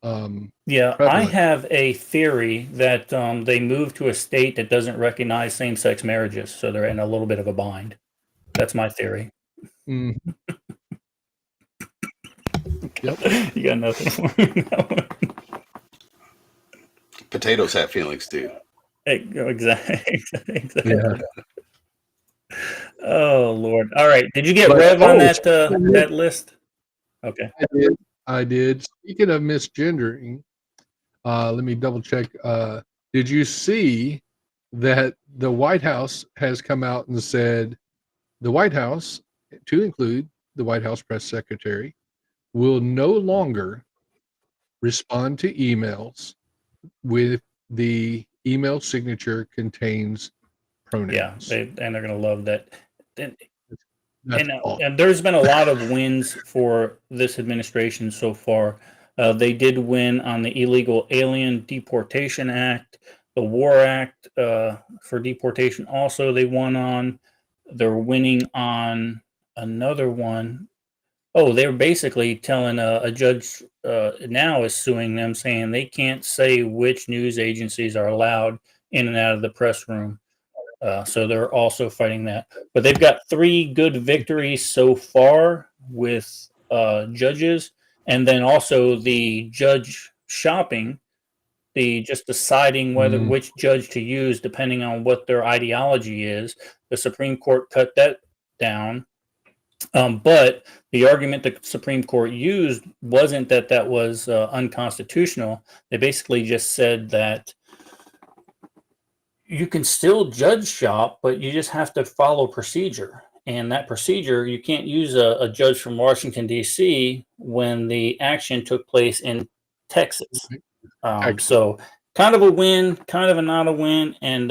prevalent. I have a theory that they moved to a state that doesn't recognize same-sex marriages, so they're in a little bit of a bind. That's my theory. Yep. You got nothing for me on that one. Potatoes have feelings too. Exactly. Yeah. Oh Lord! All right, did you get But- Rev on that speaking of- that list? Okay. I did. Speaking of misgendering, let me double check. Did you see that the White House has come out and said the White House, to include the White House press secretary, will no longer respond to emails with the email signature contains pronouns. Yeah, and they're gonna love that. That's awesome. And there's been a lot of wins for this administration so far. They did win on the Illegal Alien Deportation Act, the War Act for deportation. Also, they won on. They're winning on another one. Oh, they're basically telling a judge now is suing them, saying they can't say which news agencies are allowed in and out of the press room. So they're also fighting that. But they've got 3 good victories so far with judges, and then also the judge shopping, the just deciding whether which judge to use depending on what their ideology is. The Supreme Court cut that down. But the argument the Supreme Court used wasn't that that was unconstitutional. They basically just said that you can still judge shop, but you just have to follow procedure. And that procedure, you can't use a judge from Washington, D.C. when the action took place in Texas. So kind of a win, kind of a not a win. And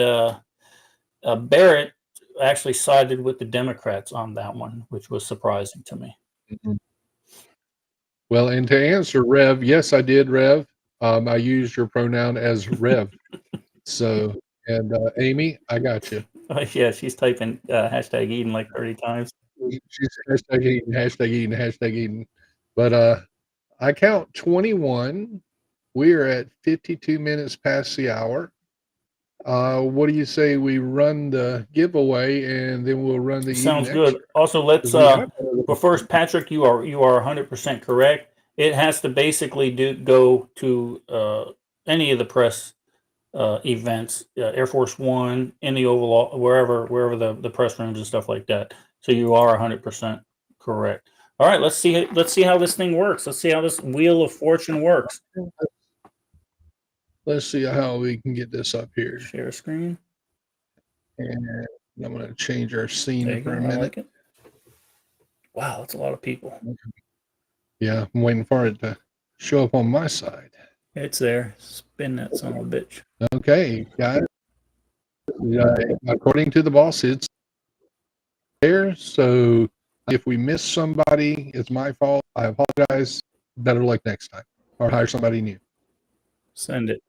Barrett actually sided with the Democrats on that one, which was surprising to me. Well, and to answer Rev, yes, I did, Rev. I used your pronoun as Rev. So, and Amy, I got you. Yeah, she's typing hashtag Eden like 30 times. She's hashtag Eden, hashtag Eden, hashtag Eden. But I count 21. We are at 52 minutes past the hour. What do you say we run the giveaway and then we'll run the Sounds Eden good. Extra? Also, let's but first, Patrick, you are 100% correct. It has to basically go to any of the press events, Air Force One, in the Oval, wherever the press rooms and stuff like that. So you are 100% correct. All right, let's see how this thing works. Let's see how this Wheel of Fortune works. Let's see how we can get this up here. Share screen. And I'm going to change our scene There you for go. a I minute. like it. Wow, that's a lot of people. Yeah, I'm waiting for it to show up on my side. It's there. Spin that son of a bitch. Okay, guys. According to the boss, it's there. So if we miss somebody, it's my fault. I apologize. Better luck next time, or hire somebody new. Send it.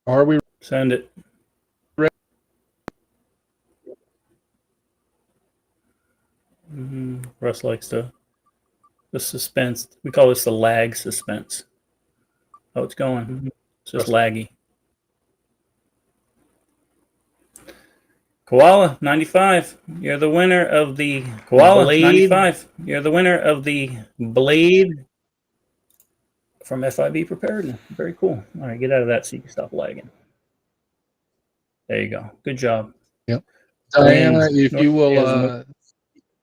Are we? Send it. Russ likes the suspense. We call this the lag suspense. Oh, it's going. It's just laggy. Koala 95. You're the winner of the Koala Blade. 95. You're the winner of the Blade from FiB Preparedness. Very cool. All right, get out of that so you can stop lagging. There you go. Good job. Yep. Diana, if you will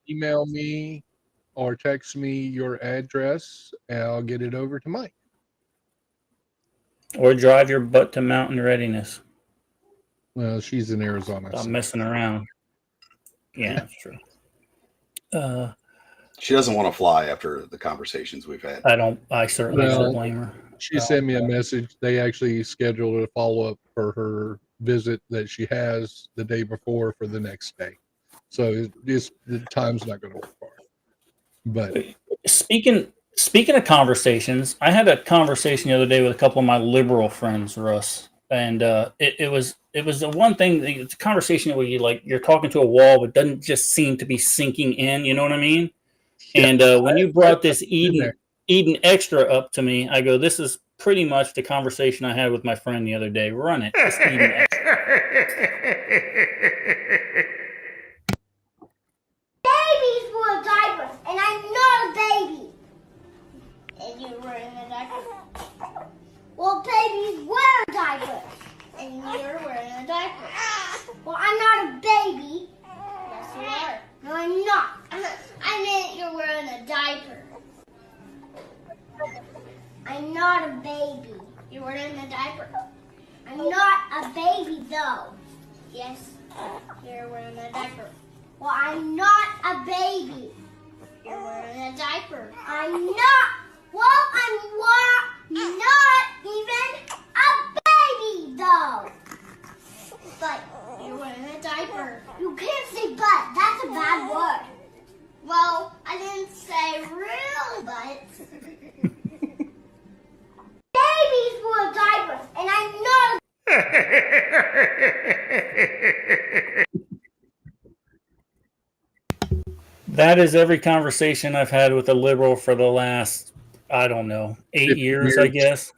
email me or text me your address, and I'll get it over to Mike. Or drive your butt to Mountain Readiness. Well, she's in Arizona. Stop messing around. Yeah, that's true. She doesn't want to fly after the conversations we've had. I certainly don't blame her. She sent me a message. They actually scheduled a follow-up for her visit that she has the day before for the next day. So the time's not going to work for her. But speaking of conversations, I had a conversation the other day with a couple of my liberal friends, Russ, and it was the one thing. It's a conversation where you're talking to a wall, but doesn't just seem to be sinking in. You know what I mean? Yeah. And when you brought this Eden Extra up to me, I go, "This is pretty much the conversation I had with my friend the other day. Run it, it's Eden Extra." Babies wear diapers, and I'm not a baby. I'm not a baby. You're wearing a diaper. I'm not a baby though. Yes, you're wearing a diaper. Well, I'm not a baby. You're wearing a diaper. I'm not. Well, I'm not even a baby though. But you're wearing a diaper. You can't say but. That's a bad word. Well, I didn't say real but. Babies wear diapers, and I'm not. That is every conversation I've had with a liberal for the last, I don't know, 8 years, I guess.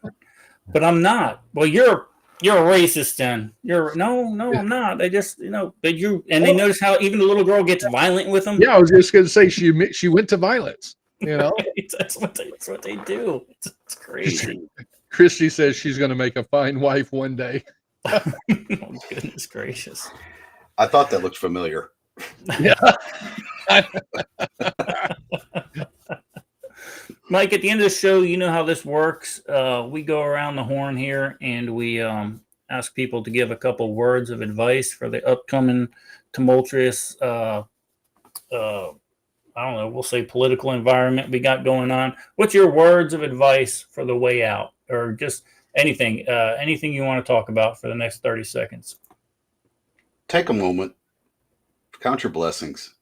But I'm not. Well, you're a racist then. I'm not. I just, but they notice how even the little girl gets violent with them. Yeah, I was just going to say she went to violence. That's what they do. It's crazy. Christy says she's going to make a fine wife one day. Oh, goodness gracious. I thought that looked familiar. Yeah. Mike, at the end of the show, you know how this works. We go around the horn here and we ask people to give a couple words of advice for the upcoming tumultuous, I don't know, we'll say political environment we got going on. What's your words of advice for the way out, or just anything you want to talk about for the next 30 seconds? Take a moment, count your blessings.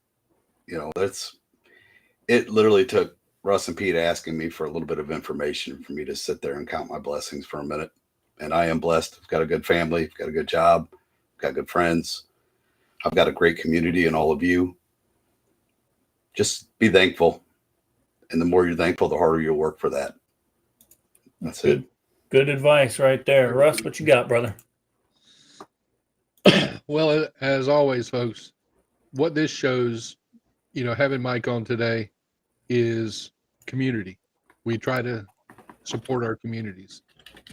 It literally took Russ and Pete asking me for a little bit of information for me to sit there and count my blessings for a minute. And I am blessed. I've got a good family. I've got a good job. I've got good friends. I've got a great community in all of you. Just be thankful. And the more you're thankful, the harder you'll work for that. That's good. It. Good advice right there. Russ, what you got, brother? Well, as always, folks, what this shows, having Mike on today is community. We try to support our communities.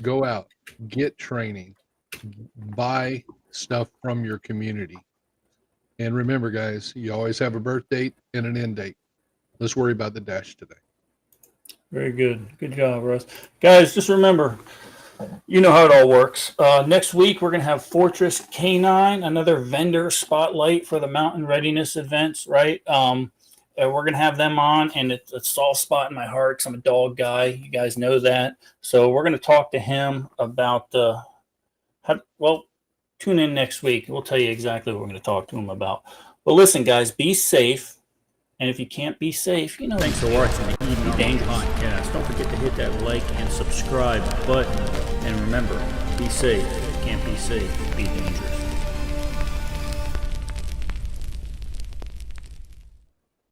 Go out, get training, buy stuff from your community. And remember, guys, you always have a birth date and an end date. Let's worry about the dash today. Very good. Good job, Russ. Guys, just remember, you know how it all works. Next week, we're going to have Fortress K9, another vendor spotlight for the Mountain Readiness events, right? We're going to have them on, and it's a soft spot in my heart because I'm a dog guy. You guys know that. So we're going to talk to him about tune in next week. We'll tell you exactly what we're going to talk to him about. But listen, guys, be safe. And if you can't be safe, thanks for watching the Be Dangerous podcast. Don't forget to hit that like and subscribe button. And remember, be safe. If you can't be safe, be dangerous.